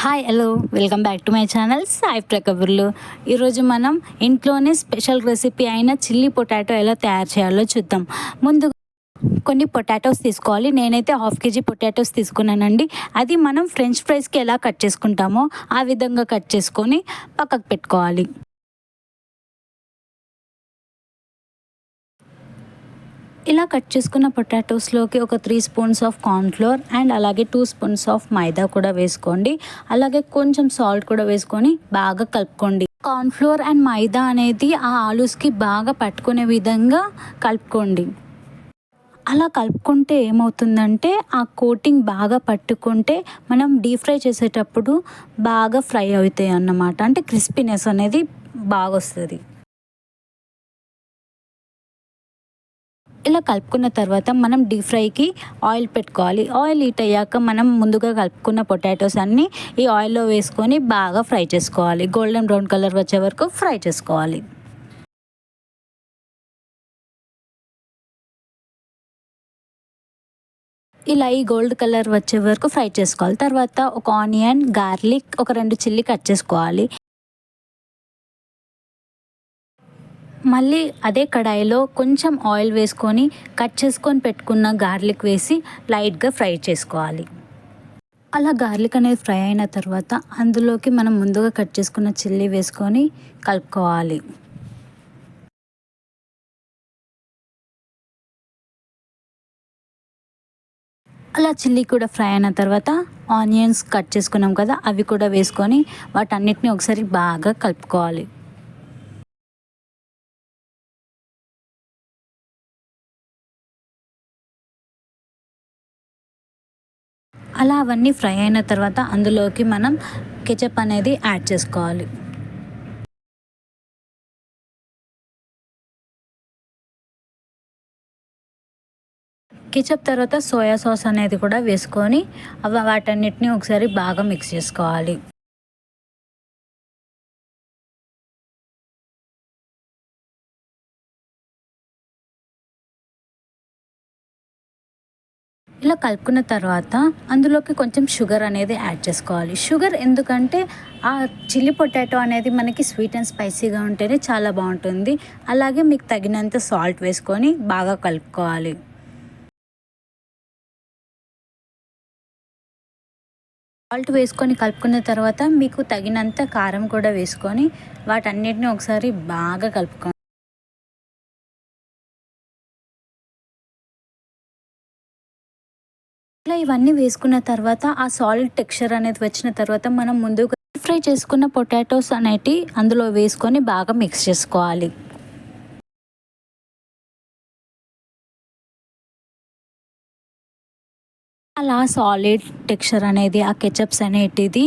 Hi hello welcome back to my channel Sai Prakaburlu. ఈరోజు మనం ఇంట్లోనే స్పెషల్ రెసిపీ అయిన చిల్లీ పొటాటో ఎలా తయారు చేయాలో చూద్దాం. ముందు కొన్ని పొటాటోస్ తీసుకోవాలి. నేనైతే 1/2 kg పొటాటోస్ తీసుకున్నానండి. అది మనం ఫ్రెంచ్ ఫ్రైస్కి ఎలా కట్ చేసుకుంటామో ఆ విధంగా కట్ చేసుకొని పక్కకు పెట్టుకోవాలి. ఇలా కట్ చేసుకున్న పొటాటోస్లోకి ఒక 3 స్పూన్స్ ఆఫ్ కార్న్ఫ్లోర్ అండ్ అలాగే 2 స్పూన్స్ ఆఫ్ మైదా కూడా వేసుకోండి. అలాగే కొంచెం సాల్ట్ కూడా వేసుకొని బాగా కలుపుకోండి. కార్న్ఫ్లోర్ అండ్ మైదా అనేది ఆ ఆలూస్కి బాగా పట్టుకునే విధంగా కలుపుకోండి. అలా కలుపుకుంటే ఏమవుతుందంటే ఆ కోటింగ్ బాగా పట్టుకుంటే మనం డీప్ ఫ్రై చేసేటప్పుడు బాగా ఫ్రై అవుతాయి అన్నమాట. అంటే క్రిస్పీనెస్ అనేది బాగా వస్తుంది. ఇలా కలుపుకున్న తర్వాత మనం డీప్ ఫ్రైకి ఆయిల్ పెట్టుకోవాలి. ఆయిల్ హీట్ అయ్యాక మనం ముందుగా కలుపుకున్న పొటాటోస్ అన్నీ ఈ ఆయిల్లో వేసుకొని బాగా ఫ్రై చేసుకోవాలి. గోల్డెన్ బ్రౌన్ కలర్ వచ్చే వరకు ఫ్రై చేసుకోవాలి. ఇలా ఈ గోల్డ్ కలర్ వచ్చే వరకు ఫ్రై చేసుకోవాలి. తర్వాత ఒక ఆనియన్, గార్లిక్, ఒక 2 చిల్లీ కట్ చేసుకోవాలి. మళ్ళీ అదే కడాయిలో కొంచెం ఆయిల్ వేసుకొని కట్ చేసుకొని పెట్టుకున్న గార్లిక్ వేసి లైట్గా ఫ్రై చేసుకోవాలి. అలా గార్లిక్ అనేది ఫ్రై అయిన తర్వాత అందులోకి మనం ముందుగా కట్ చేసుకున్న చిల్లీ వేసుకొని కలుపుకోవాలి. అలా చిల్లీ కూడా ఫ్రై అయిన తర్వాత ఆనియన్స్ కట్ చేసుకున్నాం కదా, అవి కూడా వేసుకొని వాటన్నిటిని ఒకసారి బాగా కలుపుకోవాలి. అలా అవన్నీ ఫ్రై అయిన తర్వాత అందులోకి మనం కెచప్ అనేది యాడ్ చేసుకోవాలి. కెచప్ తర్వాత సోయా సాస్ అనేది కూడా వేసుకొని వాటన్నిటిని ఒకసారి బాగా మిక్స్ చేసుకోవాలి. ఇలా కలుపుకున్న తర్వాత అందులోకి కొంచెం షుగర్ అనేది యాడ్ చేసుకోవాలి. షుగర్ ఎందుకంటే ఆ చిల్లీ పొటాటో అనేది మనకి స్వీట్ అండ్ స్పైసీగా ఉంటేనే చాలా బాగుంటుంది. అలాగే మీకు తగినంత సాల్ట్ వేసుకొని బాగా కలుపుకోవాలి. సాల్ట్ వేసుకొని కలుపుకున్న తర్వాత మీకు తగినంత కారం కూడా వేసుకొని వాటన్నిటిని ఒకసారి బాగా కలుపుకోండి. ఇలా ఇవన్నీ వేసుకున్న తర్వాత ఆ సాలిడ్ టెక్స్చర్ అనేది వచ్చిన తర్వాత మనం ముందుగా ఫ్రై చేసుకున్న పొటాటోస్ అనేటివి అందులో వేసుకొని బాగా మిక్స్ చేసుకోవాలి. అలా సాలిడ్ టెక్స్చర్ అనేది ఆ కెచప్స్ అనేటిది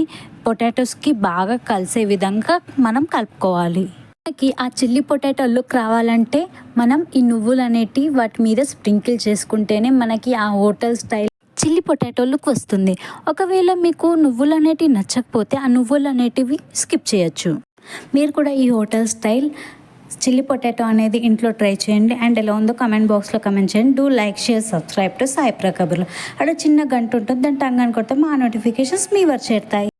పొటాటోస్కి బాగా కలిసే విధంగా మనం కలుపుకోవాలి. మనకి ఆ చిల్లీ పొటాటో లుక్ రావాలంటే మనం ఈ నువ్వులు అనేటివి వాటి మీద స్ప్రింకిల్ చేసుకుంటేనే మనకి ఆ hotel style chilli potato look వస్తుంది. ఒకవేళ మీకు నువ్వులు అనేటివి నచ్చకపోతే ఆ నువ్వులు అనేటివి స్కిప్ చేయొచ్చు. మీరు కూడా ఈ హోటల్ స్టైల్ చిల్లీ పొటాటో అనేది ఇంట్లో ట్రై చేయండి. అండ్ ఎలా ఉందో కమెంట్ బాక్స్లో కమెంట్ చేయండి. Do like, share, subscribe to Sai Prakaburlu. అక్కడ చిన్న గంట ఉంటుంది, దాన్ని టంగ్ అని కొడితే మా నోటిఫికేషన్స్ మీ వరకు చేరుతాయి.